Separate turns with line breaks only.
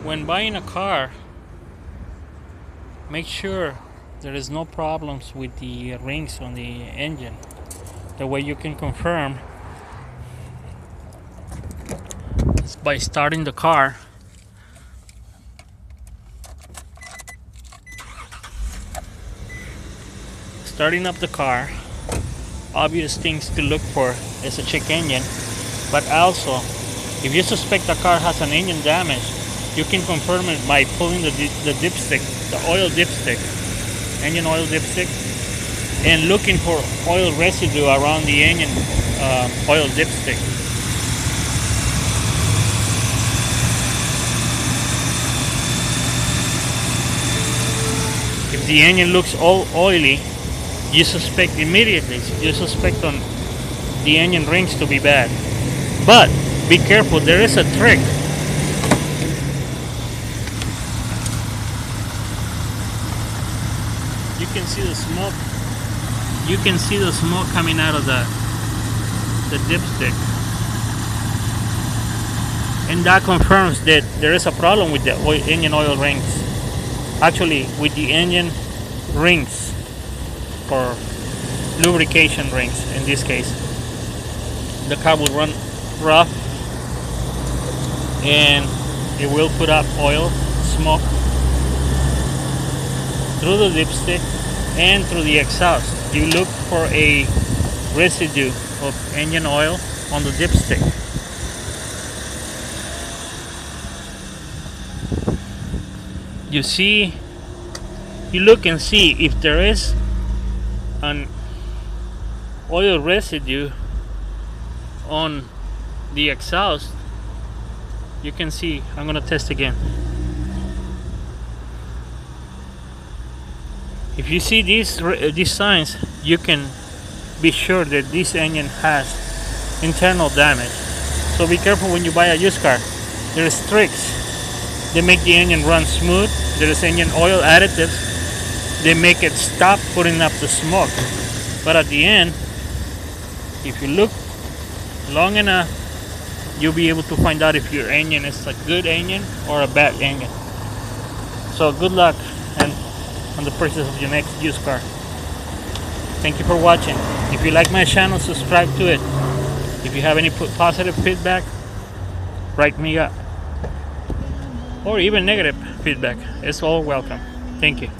When buying a car, make sure there is no problems with the rings on the engine. The way you can confirm is by starting the car. Starting up the car, obvious things to look for is a check engine, but also if you suspect the car has an engine damage, you can confirm it by pulling the dipstick, the oil dipstick, engine oil dipstick, and looking for oil residue around the engine oil dipstick. If the engine looks all oily, you suspect immediately, on the engine rings to be bad. But be careful, there is a trick. You can see the smoke. You can see the smoke coming out of the dipstick. And that confirms that there is a problem with the engine oil rings. Actually, with the engine rings, or lubrication rings in this case. The car will run rough and it will put up oil, smoke through the dipstick and through the exhaust. You look for a residue of engine oil on the dipstick. You look and see if there is an oil residue on the exhaust. You can see. I'm gonna test again. If you see these signs, you can be sure that this engine has internal damage. So be careful when you buy a used car. There is tricks. They make the engine run smooth. There is engine oil additives. They make it stop putting up the smoke. But at the end, if you look long enough, you'll be able to find out if your engine is a good engine or a bad engine. So good luck and on the purchase of your next used car. Thank you for watching. If you like my channel, subscribe to it. If you have any positive feedback, write me up. Or even negative feedback. It's all welcome. Thank you.